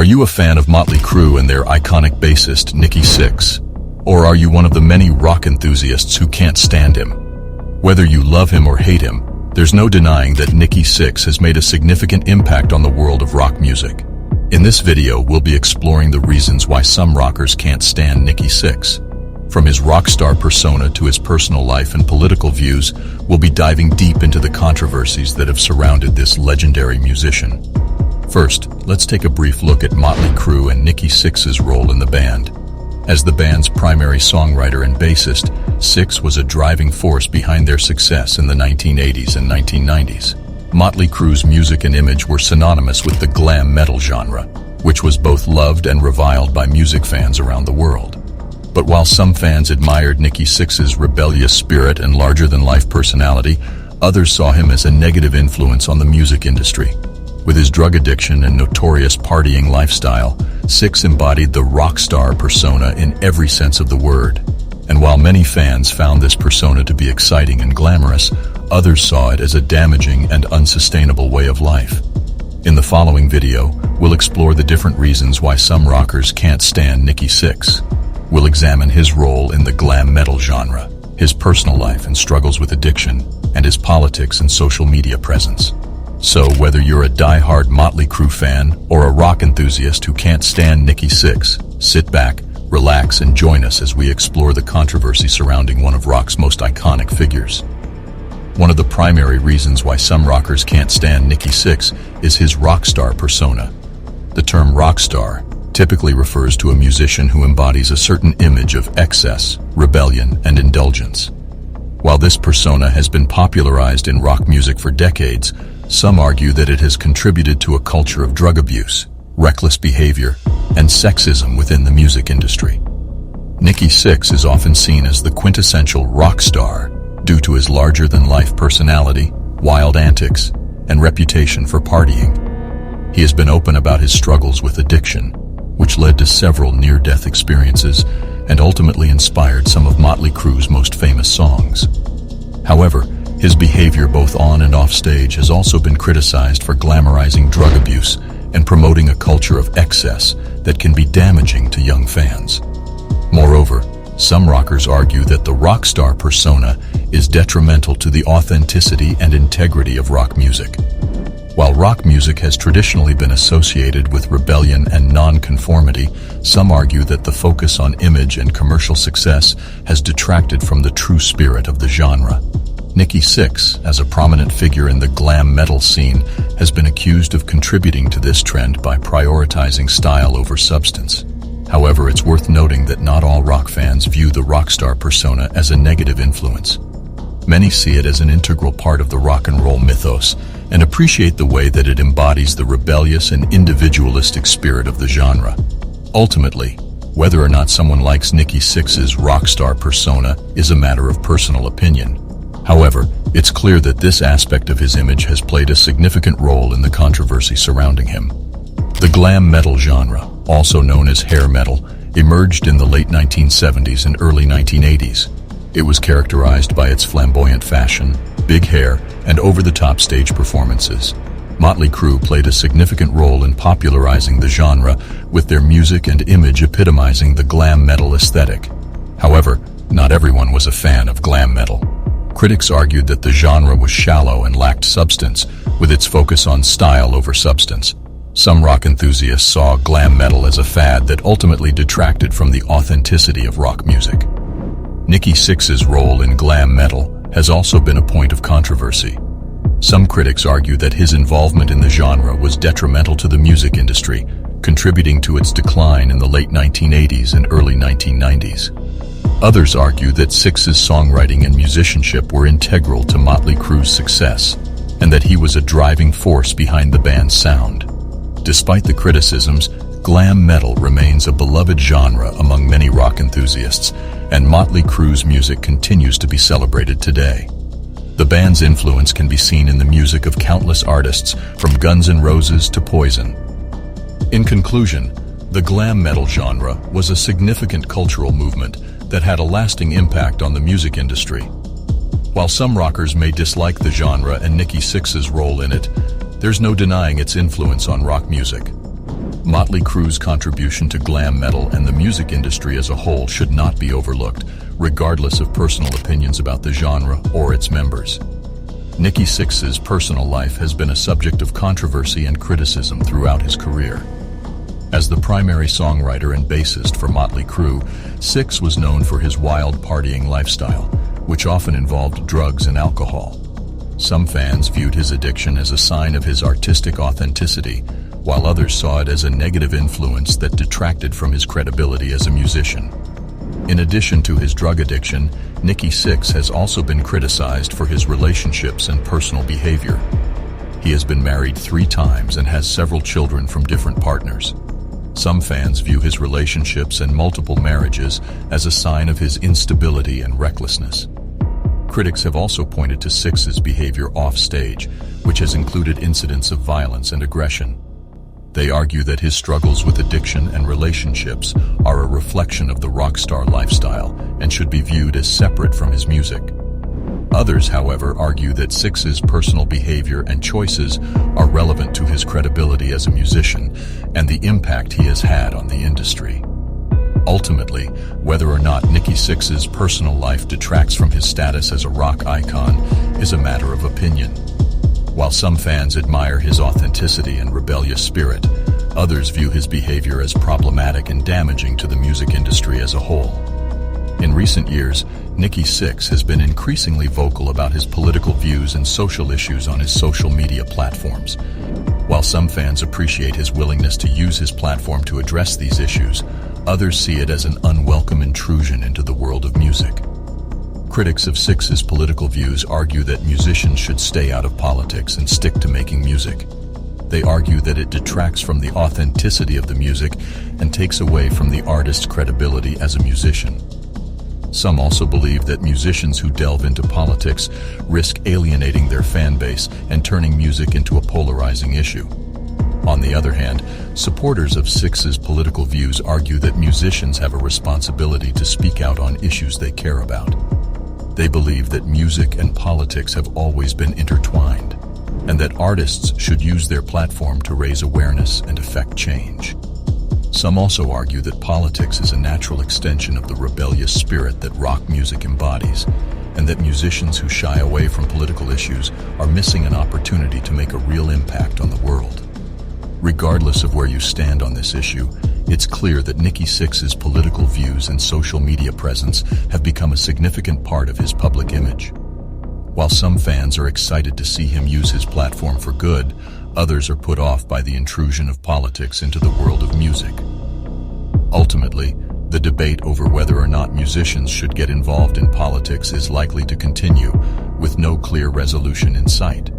Are you a fan of Motley Crue and their iconic bassist, Nikki Sixx? Or are you one of the many rock enthusiasts who can't stand him? Whether you love him or hate him, there's no denying that Nikki Sixx has made a significant impact on the world of rock music. In this video, we'll be exploring the reasons why some rockers can't stand Nikki Sixx. From his rock star persona to his personal life and political views, we'll be diving deep into the controversies that have surrounded this legendary musician. First, let's take a brief look at Motley Crue and Nikki Sixx's role in the band. As the band's primary songwriter and bassist, Sixx was a driving force behind their success in the 1980s and 1990s. Motley Crue's music and image were synonymous with the glam metal genre, which was both loved and reviled by music fans around the world. But while some fans admired Nikki Sixx's rebellious spirit and larger-than-life personality, others saw him as a negative influence on the music industry. With his drug addiction and notorious partying lifestyle, Sixx embodied the rock star persona in every sense of the word. And while many fans found this persona to be exciting and glamorous, others saw it as a damaging and unsustainable way of life. In the following video, we'll explore the different reasons why some rockers can't stand Nikki Sixx. We'll examine his role in the glam metal genre, his personal life and struggles with addiction, and his politics and social media presence. So whether you're a die-hard Motley Crue fan or a rock enthusiast who can't stand Nikki Sixx, sit back, relax, and join us as we explore the controversy surrounding one of rock's most iconic figures. One of the primary reasons why some rockers can't stand Nikki Sixx is his rock star persona. The term rock star typically refers to a musician who embodies a certain image of excess, rebellion, and indulgence. While this persona has been popularized in rock music for decades, some argue that it has contributed to a culture of drug abuse, reckless behavior, and sexism within the music industry. Nikki Sixx is often seen as the quintessential rock star due to his larger-than-life personality, wild antics, and reputation for partying. He has been open about his struggles with addiction, which led to several near-death experiences and ultimately inspired some of Motley Crue's most famous songs. However, his behavior both on and off stage has also been criticized for glamorizing drug abuse and promoting a culture of excess that can be damaging to young fans. Moreover, some rockers argue that the rock star persona is detrimental to the authenticity and integrity of rock music. While rock music has traditionally been associated with rebellion and non-conformity, some argue that the focus on image and commercial success has detracted from the true spirit of the genre. Nikki Sixx, as a prominent figure in the glam metal scene, has been accused of contributing to this trend by prioritizing style over substance. However, it's worth noting that not all rock fans view the rock star persona as a negative influence. Many see it as an integral part of the rock and roll mythos and appreciate the way that it embodies the rebellious and individualistic spirit of the genre. Ultimately, whether or not someone likes Nikki Sixx's rock star persona is a matter of personal opinion. However, it's clear that this aspect of his image has played a significant role in the controversy surrounding him. The glam metal genre, also known as hair metal, emerged in the late 1970s and early 1980s. It was characterized by its flamboyant fashion, big hair, and over-the-top stage performances. Motley Crue played a significant role in popularizing the genre, with their music and image epitomizing the glam metal aesthetic. However, not everyone was a fan of glam metal. Critics argued that the genre was shallow and lacked substance, with its focus on style over substance. Some rock enthusiasts saw glam metal as a fad that ultimately detracted from the authenticity of rock music. Nikki Sixx's role in glam metal has also been a point of controversy. Some critics argue that his involvement in the genre was detrimental to the music industry, contributing to its decline in the late 1980s and early 1990s. Others argue that Sixx's songwriting and musicianship were integral to Motley Crue's success, and that he was a driving force behind the band's sound. Despite the criticisms, glam metal remains a beloved genre among many rock enthusiasts, and Motley Crue's music continues to be celebrated today. The band's influence can be seen in the music of countless artists, from Guns N' Roses to Poison. In conclusion, the glam metal genre was a significant cultural movement that had a lasting impact on the music industry. While some rockers may dislike the genre and Nikki Sixx's role in it, there's no denying its influence on rock music. Motley Crue's contribution to glam metal and the music industry as a whole should not be overlooked, regardless of personal opinions about the genre or its members. Nikki Sixx's personal life has been a subject of controversy and criticism throughout his career. As the primary songwriter and bassist for Motley Crue, Sixx was known for his wild partying lifestyle, which often involved drugs and alcohol. Some fans viewed his addiction as a sign of his artistic authenticity, while others saw it as a negative influence that detracted from his credibility as a musician. In addition to his drug addiction, Nikki Sixx has also been criticized for his relationships and personal behavior. He has been married 3 times and has several children from different partners. Some fans view his relationships and multiple marriages as a sign of his instability and recklessness. Critics have also pointed to Sixx's behavior off-stage, which has included incidents of violence and aggression. They argue that his struggles with addiction and relationships are a reflection of the rock star lifestyle and should be viewed as separate from his music. Others, however, argue that Sixx's personal behavior and choices are relevant to his credibility as a musician and the impact he has had on the industry. Ultimately, whether or not Nikki Sixx's personal life detracts from his status as a rock icon is a matter of opinion. While some fans admire his authenticity and rebellious spirit, others view his behavior as problematic and damaging to the music industry as a whole. In recent years, Nikki Sixx has been increasingly vocal about his political views and social issues on his social media platforms. While some fans appreciate his willingness to use his platform to address these issues, others see it as an unwelcome intrusion into the world of music. Critics of Sixx's political views argue that musicians should stay out of politics and stick to making music. They argue that it detracts from the authenticity of the music and takes away from the artist's credibility as a musician. Some also believe that musicians who delve into politics risk alienating their fan base and turning music into a polarizing issue. On the other hand, supporters of Sixx's political views argue that musicians have a responsibility to speak out on issues they care about. They believe that music and politics have always been intertwined, and that artists should use their platform to raise awareness and affect change. Some also argue that politics is a natural extension of the rebellious spirit that rock music embodies, and that musicians who shy away from political issues are missing an opportunity to make a real impact on the world. Regardless of where you stand on this issue, it's clear that Nikki Sixx's political views and social media presence have become a significant part of his public image. While some fans are excited to see him use his platform for good, others are put off by the intrusion of politics into the world of music. Ultimately, the debate over whether or not musicians should get involved in politics is likely to continue, with no clear resolution in sight.